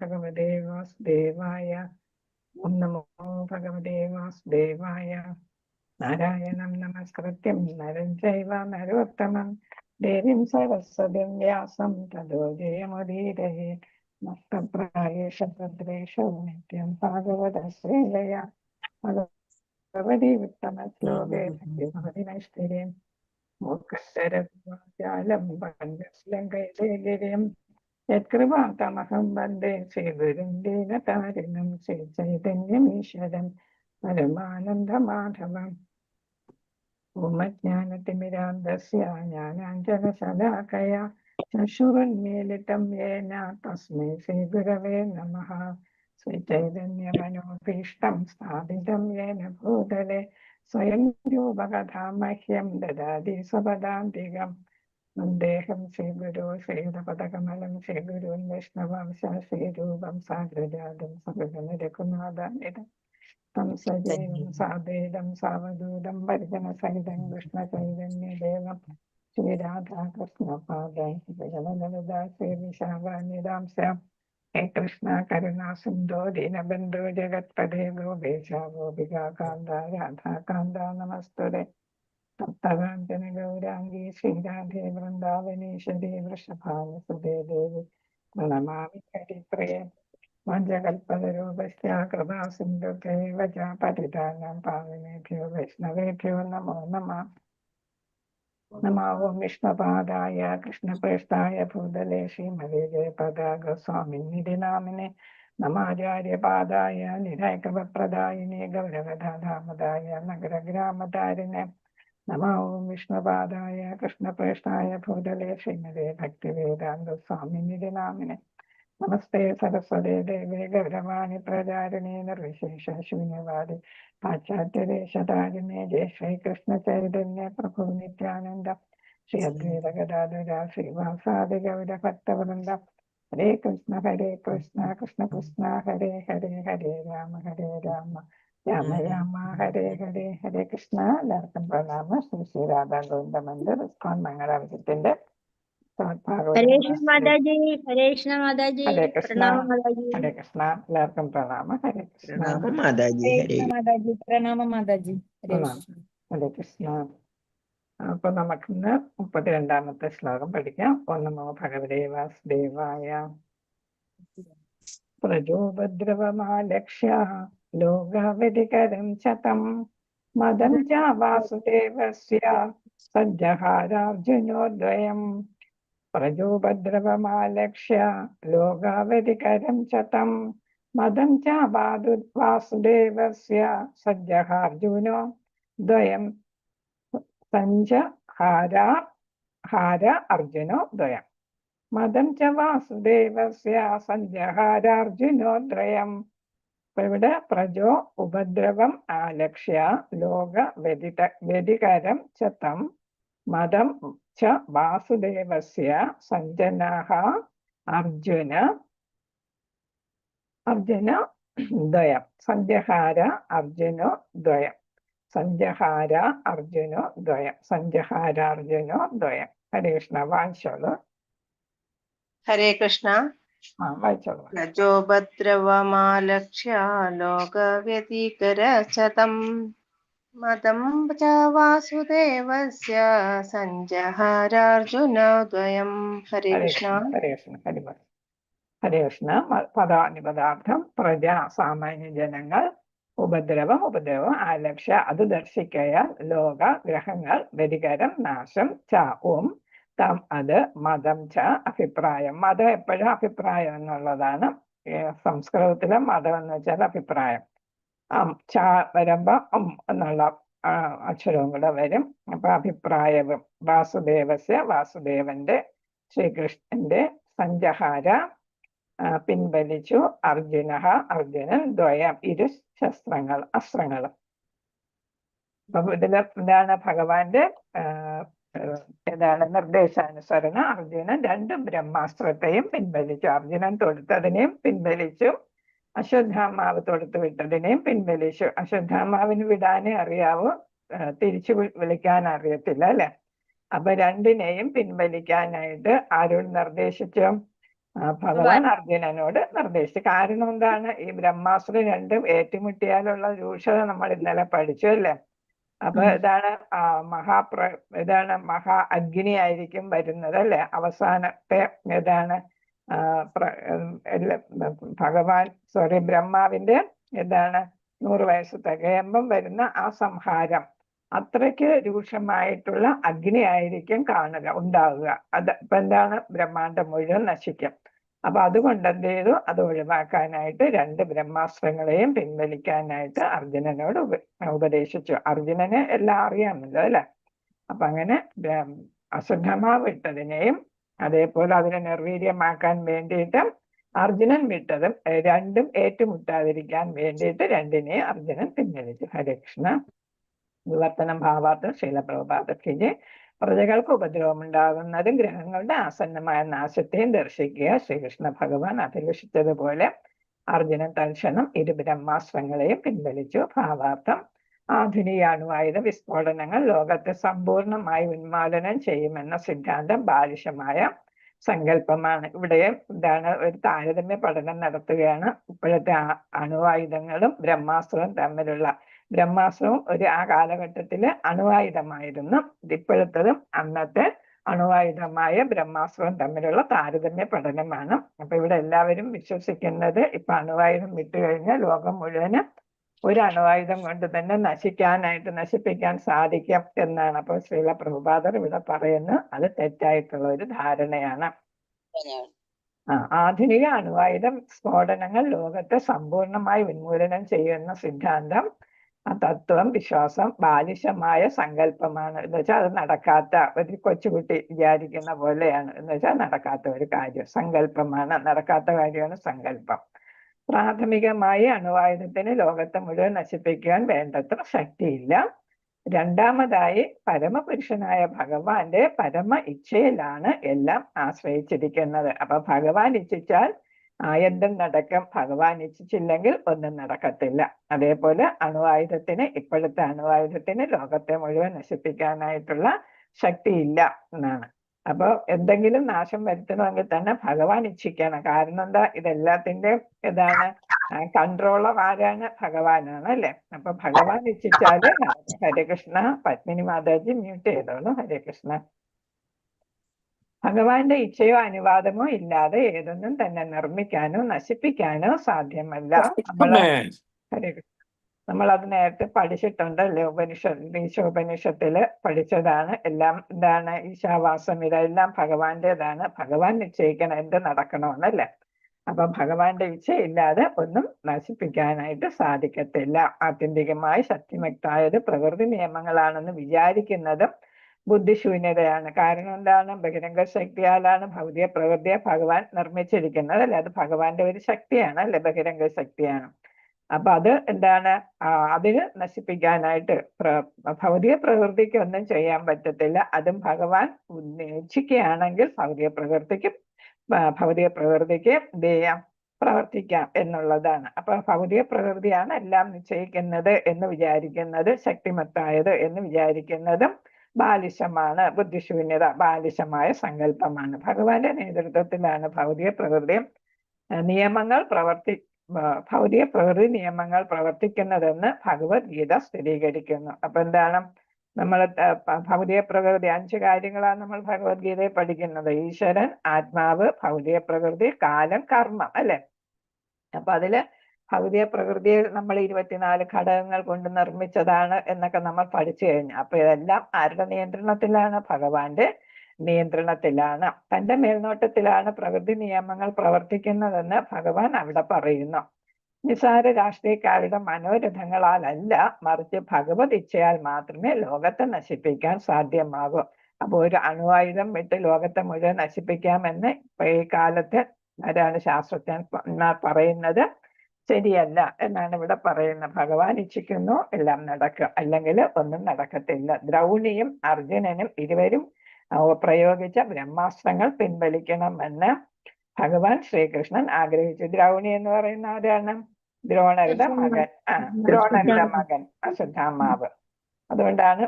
ഭഗവതേ വാസുദേവായ. ഓം നമോ ഭഗവതേ വാസുദേവായ. നാരായണം നമസ്കൃത്യം നരം ചൈവ നരോത്തമം ദേവീം സരസ്വതീം വ്യാസം തതോ ജയമുദീരയേ. നഷ്ടപ്രായേഷ ഭദ്രേഷു നിത്യം ഭാഗവത ശ്രേയയ. ഭഗവതി ഉത്തമശ്ലോകേ ഭഗവതി നൈഷ്ഠിര്യം മൂർഖശരജാലം പഞ്ചശ്ലങ്കൈലേയം യത്കൃപാതമഹം വന്ദേ ശ്രീഗുരും ദീനതാരിണം ശ്രീചൈതന്യമീശ്വരം പരമാനന്ദമാധവം. ഓമജ്ഞാനതിമിരാന്ധസ്യ ജ്ഞാനാഞ്ജനശലാകയാ ചക്ഷുരുന്മീലിതം യേന തസ്മൈ ശ്രീഗുരവേ നമഃ. ശ്രീചൈതന്യമനോഭീഷ്ടം സ്ഥാപിതം യേന ഭൂതലേ സ്വയം രൂപകഥാമഹ്യം ദദാതി സ്വപദാന്തികം. വന്ദേഹം ശ്രീഗുരു ശ്രീയുതപദകമലം ശ്രീഗുരുൻ വൈഷ്ണവാംശ ശ്രീരൂപം സാഗ്രജാതം സകലം രഘുനാഥാനിധം തം സജീവം സാദ്വൈതം സാവധൂതം പരിജനസഹിതം കൃഷ്ണചൈതന്യദേവം ശ്രീരാധാകൃഷ്ണപാദം ജഗലലളിതാ ശ്രീവിശാഖാനിധാംശ. ഹേ കൃഷ്ണ കരുണാ സിന്ധോ ദീനബന്ധു ജഗത്പദേ ഗോപേശ ഗോപികാകാന്ത രാധാകാന്ത നമസ്തുതേ. തപ്തകാഞ്ചന ഗൗരാംഗീ ശ്രീരാധേ വൃന്ദാവനീശ്വരി വൃഷഭാനുസുതേ ദേവി പ്രണമാമി ഹരിപ്രിയേ. വഞ്ചകൽപതരൂപസ്യ കൃപാ സിന്ധുഭ്യൈവ ച പതിതാനാം പാവനേഭ്യോ വൈഷ്ണവേഭ്യോ നമോ നമഃ. നമോ ഓം വിഷ്ണുപാദായ കൃഷ്ണപ്രേഷ്ഠായ ഭൂതലേ ശ്രീമതേ ജയപതാക സ്വാമിനിധി നാമിനെ നമാചാര്യപാദായ നിരൈകൃപപ്രദായിനെ ഗൗരവധാമദായ നഗരഗ്രാമധാരിണെ. നമോ ഓം വിഷ്ണുപാദായ കൃഷ്ണപ്രേഷ്ഠായ ഭൂതലേ ശ്രീമതേ ഭക്തിവേദാന്ത സ്വാമിനിധി നാമിനെ നമസ്തേ സരസ്വതേ ദേവേ ഗൗരവാണി പ്രചാരിണേ നിർവിശേഷ ശൂന്യവാദി പാശ്ചാത്യദേശധാരിണേ. ജയ ശ്രീകൃഷ്ണ ചൈതന്യ പ്രഭു നിത്യാനന്ദ ശ്രീ അദ്വൈത ഗദാധര ശ്രീവാസാദി ഗൗരഭക്തവൃന്ദ. ഹരേ കൃഷ്ണ കൃഷ്ണ കൃഷ്ണ ഹരേ ഹരേ ഹരേ രാമ രാമ രാമ ഹരേ ഹരേ. ഹരേ കൃഷ്ണ. എല്ലാവർക്കും പ്രണാമ. ശ്രീ ശ്രീ രാധാ ഗോവിന്ദ മന്ദിർ ഇസ്കോൺ മംഗളാവിഷത്തിന്റെ ഹരേ കൃഷ്ണ മാതാജി. ഹരേ കൃഷ്ണ മാതാജി. ഹരേ കൃഷ്ണ. പ്രണാമം മാതാജി. ഹരേ കൃഷ്ണ. എല്ലാവർക്കും പ്രണാമ. ഹരേ കൃഷ്ണ. പ്രണാമം മാതാജി. ഹരേ മാതാജി. പ്രണാമം മാതാജി. ഹരേ കൃഷ്ണ. അപ്പൊ നമുക്കിന്ന് 32ാമത്തെ ശ്ലോകം പഠിക്കാം. ഓം നമോ ഭഗവതേ വാസുദേവായ. പ്രജോപദ്രവമാലക്ഷ്യ ലോകവതികരം ചതം മദം ച വാസുദേവസ്യ സജ്ജഹാരാർജുനോദ്വയം. പ്രജോപദ്രവമാലക്ഷ്യ ലോകാവതികരം ചതം മദം ച വാസുദേവസ്യ സജ്ജഹാർജുനോ ദ്വയം. സഞ്ജഹാര അർജുനോ ദ്വയം. മദം ച വാസുദേവസ്യ സഞ്ജഹാരാർജുനോ ദ്വയം. അപ്പൊ ഇവിടെ പ്രജോ ഉപദ്രവം ആലക്ഷ്യ ലോക വ്യതികരം ചതം മദം ച വാസുദേവസ്യ സഞ്ജനഃ അർജുന ദ്വയം. സഞ്ജഹാര അർജുനോ ദ്വയം. സഞ്ജഹാര അർജുനോ ദ്വയം. സഞ്ജഹാരാർജുനോ ദ്വയം. ഹരേ കൃഷ്ണ. വായിച്ചോളൂ. ഹരേ കൃഷ്ണ. വായിച്ചോളൂ. പ്രജോപദ്രവമാലക്ഷ്യ ലോകവ്യതികരചതം മദം ച വാസുദേവസ്യ സഞ്ജഹാരാർജുനോദ്വയം. ഹരേ കൃഷ്ണ. ഹരേ കൃഷ്ണ. ഹരേ കൃഷ്ണ. പദാനുപദാർത്ഥം പ്രജ സാമാന്യ ജനങ്ങൾ, ഉപദ്രവം ആലക്ഷ്യ അത് ദർശിക്കയാൽ, ലോക ഗ്രഹങ്ങൾ, വ്യതികരം നാശം, ച ഓം തം അത്, മതം ച അഭിപ്രായം. മതം എപ്പോഴും അഭിപ്രായം എന്നുള്ളതാണ്. സംസ്കൃതത്തിലെ മതം എന്ന് വെച്ചാൽ അഭിപ്രായം. ച വരുമ്പോ എന്നുള്ള അക്ഷരവും കൂടെ വരും. അപ്പൊ അഭിപ്രായവും. വാസുദേവന്റെ ശ്രീകൃഷ്ണന്റെ സഞ്ജഹാര പിൻവലിച്ചു, അർജുനൻ ദ്വയം ഇരു അസ്ത്രങ്ങൾ. അപ്പൊ ഇതില് എന്താണ് ഭഗവാന്റെ നിർദ്ദേശാനുസരണം അർജുനൻ 2 ബ്രഹ്മാസ്ത്രത്തെയും പിൻവലിച്ചു. അർജുനൻ തൊടുത്തതിനെയും പിൻവലിച്ചു, അശ്വത്ഥാമാവ് തൊടുത്തു വിട്ടതിനെയും പിൻവലിച്ചു. അശ്വത്ഥാമാവിന് വിടാനേ അറിയാവൂ, തിരിച്ചു വിളിക്കാൻ അറിയത്തില്ല, അല്ലെ? അപ്പൊ 2നെയും പിൻവലിക്കാനായിട്ട് ആരോട് നിർദ്ദേശിച്ചു? ഭഗവാൻ അർജുനനോട് നിർദ്ദേശിച്ചു. കാരണം എന്താണ്? ഈ ബ്രഹ്മാസ്ത്രം രണ്ടും ഏറ്റുമുട്ടിയാലുള്ള രൂക്ഷത നമ്മൾ ഇന്നലെ പഠിച്ചു അല്ലേ? അപ്പൊ ഇതാണ് മഹാ അഗ്നി ആയിരിക്കും വരുന്നത് അല്ലെ? അവസാനത്തെ ഇതാണ് ബ്രഹ്മാവിന്റെ 100 വയസ്സ് തികയുമ്പം വരുന്ന ആ സംഹാരം അത്രയ്ക്ക് രൂക്ഷമായിട്ടുള്ള അഗ്നി ആയിരിക്കും ഉണ്ടാവുക. അത് ഇപ്പൊ ബ്രഹ്മാണ്ടം മുഴുവൻ നശിക്കും. അപ്പൊ അതുകൊണ്ട് എന്ത് ചെയ്തു? അത് ഒഴിവാക്കാനായിട്ട് 2 ബ്രഹ്മാസ്ത്രങ്ങളെയും പിൻവലിക്കാനായിട്ട് അർജുനനോട് ഉപദേശിച്ചു. അർജുനന് എല്ലാം അറിയാമല്ലോ അല്ലെ? അപ്പൊ അങ്ങനെ അശ്വത്ഥാമാവ് ഇട്ടതിനെയും അതേപോലെ അതിനെ നിർവീര്യമാക്കാൻ വേണ്ടിയിട്ട് അർജുനൻ വിട്ടതും രണ്ടും ഏറ്റുമുട്ടാതിരിക്കാൻ വേണ്ടിയിട്ട് 2നെയും അർജുനൻ പിൻവലിച്ചു. ഹരേ കൃഷ്ണ. വിവർത്തനം ഭാവാർത്ഥം ശീലപ്രഭുപാദത്തിലെ പ്രജകൾക്ക് ഉപദ്രവമുണ്ടാകുന്നതും ഗ്രഹങ്ങളുടെ ആസന്നമായ നാശത്തെയും ദർശിക്കുക. ശ്രീകൃഷ്ണ ഭഗവാൻ അഭിലഷിച്ചതുപോലെ അർജുനൻ തൽക്ഷണം 2 ബ്രഹ്മാസ്ത്രങ്ങളെയും പിൻവലിച്ചു. ഭാവാർത്ഥം ആധുനിക അണുവായുധ വിസ്ഫോടനങ്ങൾ ലോകത്തെ സമ്പൂർണമായി ഉന്മൂലനം ചെയ്യുമെന്ന സിദ്ധാന്തം ബാലിശമായ സങ്കല്പമാണ്. ഇവിടെ ഒരു താരതമ്യ പഠനം നടത്തുകയാണ്. ഇപ്പോഴത്തെ അണുവായുധങ്ങളും ബ്രഹ്മാസ്ത്രവും തമ്മിലുള്ള ബ്രഹ്മാസ്ത്രവും ആ കാലഘട്ടത്തില് അണുവായുധമായിരുന്നു. ഇപ്പോഴത്തതും അന്നത്തെ അണുവായുധമായ ബ്രഹ്മാസ്ത്രവും തമ്മിലുള്ള താരതമ്യ പഠനമാണ്. അപ്പൊ ഇവിടെ എല്ലാവരും വിശ്വസിക്കുന്നത് ഇപ്പൊ അണുവായുധം വിട്ടുകഴിഞ്ഞാൽ ലോകം മുഴുവന് ഒരു അണുവായുധം കൊണ്ട് തന്നെ നശിപ്പിക്കാൻ സാധിക്കും എന്നാണ്. അപ്പൊ ശ്രീല പ്രഭുപാദർ ഇവിടെ പറയുന്നു അത് തെറ്റായിട്ടുള്ള ഒരു ധാരണയാണ്. ആധുനിക അണുവായുധ സ്ഫോടനങ്ങൾ ലോകത്തെ സമ്പൂർണമായി ഉന്മൂലനം ചെയ്യുന്ന സിദ്ധാന്തം തത്വം വിശ്വാസം ബാലിശമായ സങ്കല്പമാണ്. എന്ന് വെച്ചാൽ അത് നടക്കാത്ത ഒരു കൊച്ചുകുട്ടി വിചാരിക്കുന്ന പോലെയാണ്. എന്ന് വെച്ചാൽ നടക്കാത്ത ഒരു കാര്യം, സങ്കല്പമാണ്. നടക്കാത്ത കാര്യമാണ് സങ്കല്പം. പ്രാഥമികമായി അണുവായുധത്തിന് ലോകത്തെ മുഴുവൻ നശിപ്പിക്കുവാൻ വേണ്ടത്ര ശക്തിയില്ല. രണ്ടാമതായി പരമപുരുഷനായ ഭഗവാന്റെ പരമ ഇച്ഛയിലാണ് എല്ലാം ആശ്രയിച്ചിരിക്കുന്നത്. അപ്പൊ ഭഗവാൻ ഇച്ഛിച്ചാൽ എന്തും നടക്കും, ഭഗവാൻ ഇച്ഛിച്ചില്ലെങ്കിൽ ഒന്നും നടക്കത്തില്ല. അതേപോലെ ഇപ്പോഴത്തെ അണുവായുധത്തിന് ലോകത്തെ മുഴുവൻ നശിപ്പിക്കാനായിട്ടുള്ള ശക്തിയില്ല എന്നാണ്. അപ്പൊ എന്തെങ്കിലും നാശം വരുത്തണമെങ്കിൽ തന്നെ ഭഗവാൻ ഇച്ഛിക്കണം. കാരണം എന്താ? ഇതെല്ലാത്തിന്റെയും കൺട്രോളർ ആരാണ്? ഭഗവാനാണ് അല്ലെ? അപ്പൊ ഭഗവാൻ ഇച്ഛിച്ചാല് ഹരേ കൃഷ്ണ. പത്മിനി മാതാജി മ്യൂട്ട് ചെയ്തോളൂ. ഹരേ കൃഷ്ണ. ഭഗവാന്റെ ഇച്ഛയോ അനുവാദമോ ഇല്ലാതെ ഏതൊന്നും തന്നെ നിർമ്മിക്കാനോ നശിപ്പിക്കാനോ സാധ്യമല്ല. നമ്മളത് നേരത്തെ പഠിച്ചിട്ടുണ്ടല്ലേ? ഈശോപനിഷത്തില് പഠിച്ചതാണ്. എല്ലാം ഈശാവാസം ഇതെല്ലാം ഭഗവാന്റേതാണ്. ഭഗവാൻ നിശ്ചയിക്കണം എന്ത് നടക്കണമെന്നല്ലേ? അപ്പൊ ഭഗവാന്റെ ഇച്ഛ ഇല്ലാതെ ഒന്നും നശിപ്പിക്കാനായിട്ട് സാധിക്കത്തില്ല. ആത്യന്തികമായി ശക്തിമക്തായത് പ്രകൃതി നിയമങ്ങളാണെന്ന് വിചാരിക്കുന്നതും ബുദ്ധിശൂന്യതയാണ്. കാരണം എന്താണ്? ബഹിരംഗ ശക്തിയാലാണ് ഭൗതിക പ്രകൃതിയെ ഭഗവാൻ നിർമ്മിച്ചിരിക്കുന്നത് അല്ലെ? അത് ഭഗവാന്റെ ഒരു ശക്തിയാണ് അല്ലെ? ബഹിരംഗ ശക്തിയാണ്. അപ്പൊ അത് അതിന് നശിപ്പിക്കാനായിട്ട് ഭൗതിക പ്രകൃതിക്ക് ഒന്നും ചെയ്യാൻ പറ്റത്തില്ല. അതും ഭഗവാൻ ഇച്ഛിക്കുകയാണെങ്കിൽ ഭൗതിക പ്രകൃതിക്ക് എന്ത് ചെയ്യാം? പ്രവർത്തിക്കാം എന്നുള്ളതാണ്. അപ്പൊ ഭൗതിക പ്രകൃതിയാണ് എല്ലാം നിശ്ചയിക്കുന്നത് എന്ന് വിചാരിക്കുന്നത്, ശക്തിമത്തായത് എന്ന് വിചാരിക്കുന്നതും ബാലിശമാണ്. ബുദ്ധിശൂന്യത, ബാലിശമായ സങ്കല്പമാണ്. ഭഗവാന്റെ നേതൃത്വത്തിലാണ് ഭൗതിക പ്രകൃതി നിയമങ്ങൾ പ്രവർത്തിക്കുന്നതെന്ന് ഭഗവത്ഗീത സ്ഥിരീകരിക്കുന്നു. അപ്പൊ നമ്മൾ ഭൗതിക പ്രകൃതി 5 കാര്യങ്ങളാണ് നമ്മൾ ഭഗവത്ഗീതയെ പഠിക്കുന്നത്. ഈശ്വരൻ, ആത്മാവ്, ഭൗതിക പ്രകൃതി, കാലം, കർമ്മം അല്ലെ? അപ്പൊ അതില് ഭൗതിക പ്രകൃതിയെ നമ്മൾ 24 ഘടകങ്ങൾ കൊണ്ട് നിർമ്മിച്ചതാണ് എന്നൊക്കെ നമ്മൾ പഠിച്ചു കഴിഞ്ഞു. അപ്പൊ ഇതെല്ലാം ആരുടെ നിയന്ത്രണത്തിലാണ്? ഭഗവാന്റെ നിയന്ത്രണത്തിലാണ്. തന്റെ മേൽനോട്ടത്തിലാണ് പ്രകൃതി നിയമങ്ങൾ പ്രവർത്തിക്കുന്നതെന്ന് ഭഗവാൻ അവിടെ പറയുന്നു. നിസാര രാഷ്ട്രീയക്കാരുടെ മനോരഥങ്ങളാലല്ല, മറിച്ച് ഭഗവത് ഇച്ഛയാൽ മാത്രമേ ലോകത്തെ നശിപ്പിക്കാൻ സാധ്യമാകൂ. അപ്പൊ ഒരു അണുവായുധം വിട്ട് ലോകത്തെ മുഴുവൻ നശിപ്പിക്കാമെന്ന് ഇപ്പൊ ഈ കാലത്ത് ശാസ്ത്രജ്ഞന്മാർ പറയുന്നത് ശരിയല്ല എന്നാണ് ഇവിടെ പറയുന്നത്. ഭഗവാൻ ഇച്ഛിക്കുന്നു എല്ലാം നടക്കും, അല്ലെങ്കിൽ ഒന്നും നടക്കത്തില്ല. ദ്രൗണിയും അർജുനനും ഇരുവരും പ്രയോഗിച്ച ബ്രഹ്മാസ്ത്രങ്ങൾ പിൻവലിക്കണമെന്ന് ഭഗവാൻ ശ്രീകൃഷ്ണൻ ആഗ്രഹിച്ചു. ദ്രൗണി എന്ന് പറയുന്ന ആരാണ്? ദ്രോണരുടെ മകൻ. ദ്രോണരുടെ മകൻ അശ്വത്ഥാമാവ്. അതുകൊണ്ടാണ്